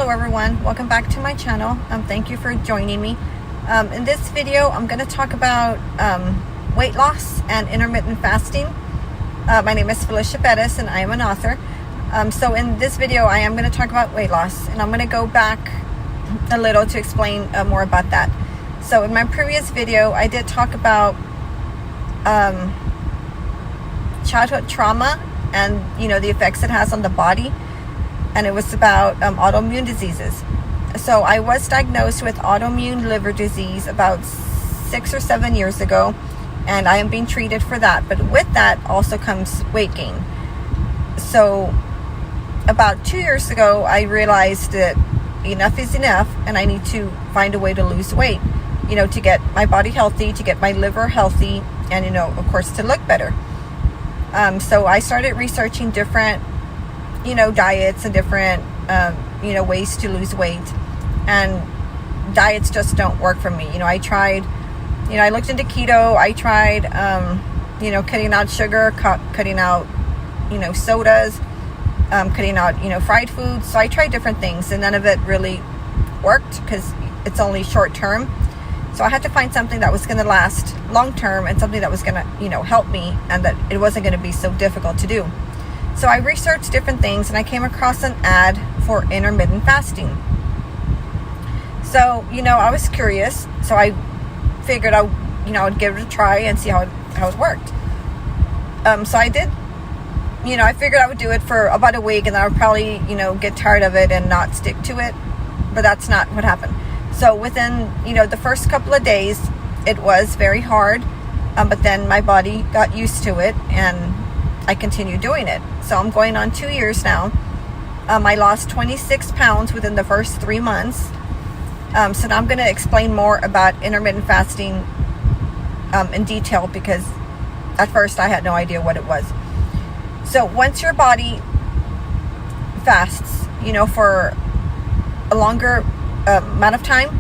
Hello everyone, welcome back to my channel. Thank you for joining me. In this video I'm going to talk about weight loss and intermittent fasting. My name is Felicia Perez and I am an author. So in this video I am going to talk about weight loss, and I'm going to go back a little to explain more about that. So in my previous video I did talk about childhood trauma and the effects it has on the body, and it was about autoimmune diseases. So I was diagnosed with autoimmune liver disease about 6 or 7 years ago, and I am being treated for that. But with that also comes weight gain. So about 2 years ago I realized that enough is enough, and I need to find a way to lose weight, to get my body healthy, to get my liver healthy, and of course to look better. So I started researching different diets and different ways to lose weight, and diets just don't work for me. I tried, I looked into keto. I tried cutting out sugar, cutting out sodas, cutting out fried foods. So I tried different things, and none of it really worked because it's only short term. So I had to find something that was going to last long term, and something that was going to help me, and that it wasn't going to be so difficult to do. So I researched different things, and I came across an ad for intermittent fasting. So I was curious, so I figured I would give it a try and see how it worked. So I did. I figured I would do it for about a week, and then I would probably get tired of it and not stick to it. But that's not what happened. So within the first couple of days, it was very hard, but then my body got used to it, and I continued doing it. So I'm going on 2 years now. I lost 26 pounds within the first 3 months. So now I'm going to explain more about intermittent fasting in detail, because at first I had no idea what it was. So once your body fasts, for a longer amount of time,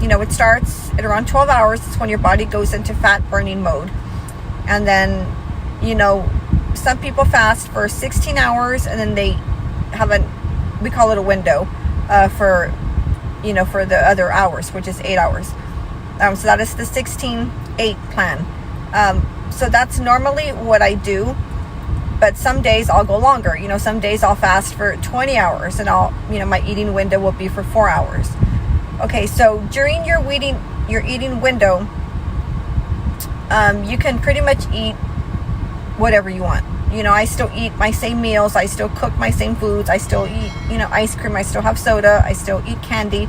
it starts at around 12 hours. It's when your body goes into fat burning mode. And then, some people fast for 16 hours, and then they have we call it a window for the other hours, which is 8 hours. So that is the 16-8 plan. So that's normally what I do. But some days I'll go longer. Some days I'll fast for 20 hours, and my eating window will be for 4 hours. Okay, so during your eating window, you can pretty much eat whatever you want. I still eat my same meals. I still cook my same foods. I still eat, ice cream. I still have soda. I still eat candy.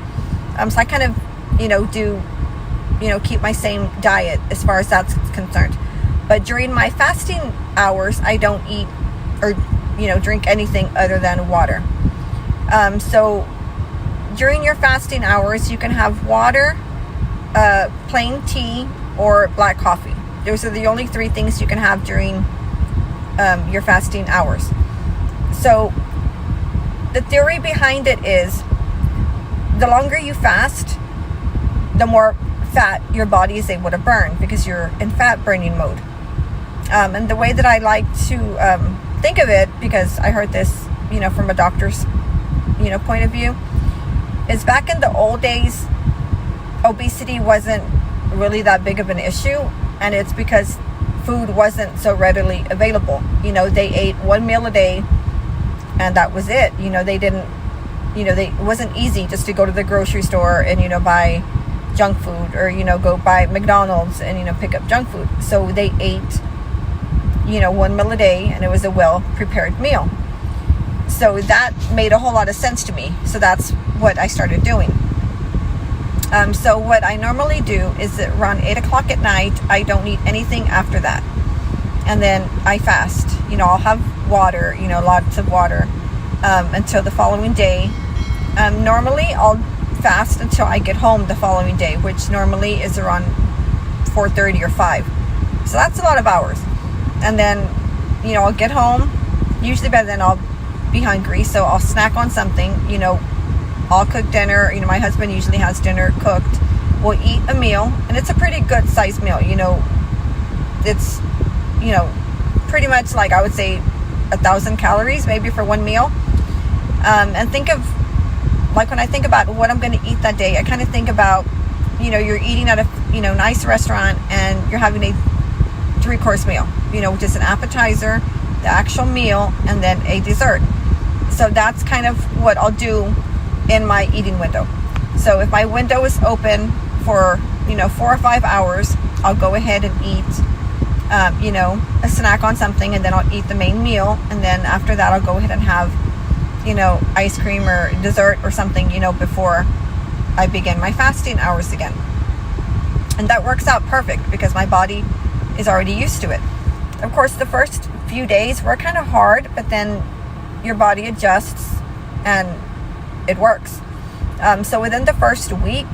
So I kind of, do, keep my same diet as far as that's concerned. But during my fasting hours, I don't eat or, drink anything other than water. So during your fasting hours, you can have water, plain tea, or black coffee. Those are the only 3 things you can have during your fasting hours. So the theory behind it is, the longer you fast, the more fat your body is able to burn, because you're in fat burning mode. And the way that I like to think of it, because I heard this from a doctor's point of view, is back in the old days, obesity wasn't really that big of an issue, and it's because food wasn't so readily available. They ate 1 meal a day, and that was it. They didn't, it wasn't easy just to go to the grocery store and buy junk food, or go buy McDonald's and pick up junk food. So they ate 1 meal a day, and it was a well prepared meal. So that made a whole lot of sense to me. So that's what I started doing. So what I normally do is that around 8 o'clock at night, I don't eat anything after that. And then I fast. I'll have water, lots of water, until the following day. Normally I'll fast until I get home the following day, which normally is around 4:30 or 5. So that's a lot of hours. And then, I'll get home. Usually by then I'll be hungry, so I'll snack on something. I'll cook dinner. My husband usually has dinner cooked. We'll eat a meal, and it's a pretty good sized meal. It's, pretty much like, I would say 1,000 calories maybe for one meal. And think of like when I think about what I'm going to eat that day, I kind of think about, you're eating at a, nice restaurant and you're having a 3-course meal, which is an appetizer, the actual meal, and then a dessert. So that's kind of what I'll do in my eating window. So if my window is open for, 4 or 5 hours, I'll go ahead and eat, a snack on something, and then I'll eat the main meal. And then after that, I'll go ahead and have, ice cream or dessert or something, before I begin my fasting hours again. And that works out perfect because my body is already used to it. Of course, the first few days were kind of hard, but then your body adjusts and it works. So within the first week,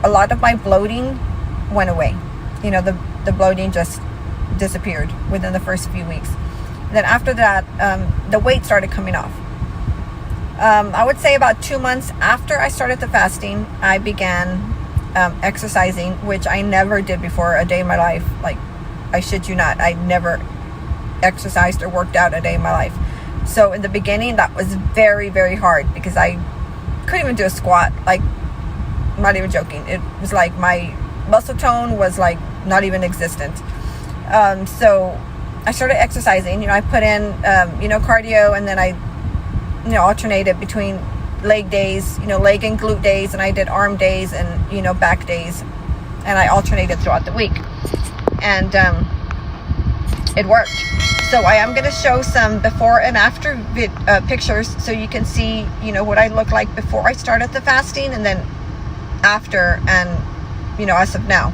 a lot of my bloating went away. The bloating just disappeared within the first few weeks. And then after that, the weight started coming off. I would say about 2 months after I started the fasting, I began exercising, which I never did before a day in my life. Like, I shit you not, I never exercised or worked out a day in my life. So in the beginning, that was very, very hard because I couldn't even do a squat. Like, I'm not even joking. It was like my muscle tone was like not even existent. So I started exercising. I put in, cardio, and then I, alternated between leg days, leg and glute days, and I did arm days and, back days, and I alternated throughout the week. And it worked. So I am going to show some before and after pictures so you can see, what I look like before I started the fasting, and then after, and, as of now.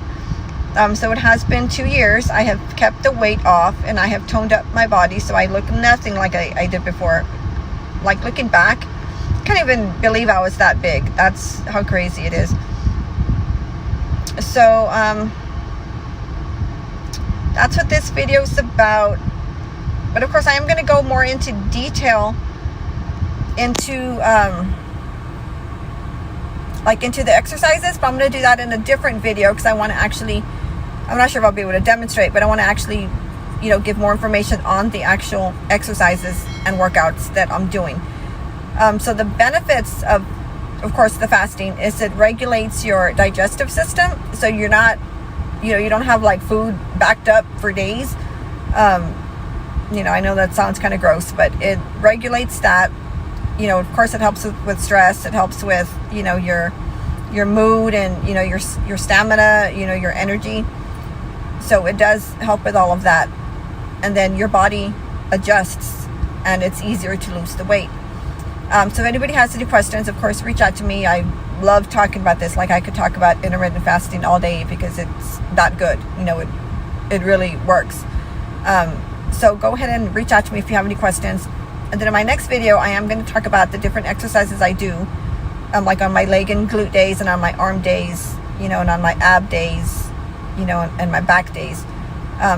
So it has been 2 years. I have kept the weight off and I have toned up my body, so I look nothing like I did before. Like, looking back, I can't even believe I was that big. That's how crazy it is. So that's what this video is about. But of course, I am going to go more into detail into into the exercises, but I'm going to do that in a different video because I want to actually, I'm not sure if I'll be able to demonstrate, but I want to actually, give more information on the actual exercises and workouts that I'm doing. So the benefits of course, the fasting is it regulates your digestive system. So you're not, you don't have like food backed up for days. I know that sounds kind of gross, but it regulates that. Of course, it helps with stress. It helps with, your mood and, your stamina, your energy. So it does help with all of that. And then your body adjusts and it's easier to lose the weight. So if anybody has any questions, of course, reach out to me. I love talking about this. Like, I could talk about intermittent fasting all day because it's that good. It really works. So go ahead and reach out to me if you have any questions. And then in my next video, I am going to talk about the different exercises I do, like on my leg and glute days and on my arm days, and on my ab days, and my back days.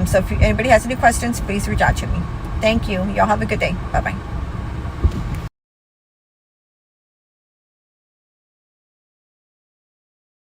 So if anybody has any questions, please reach out to me. Thank you. Y'all have a good day. Bye-bye.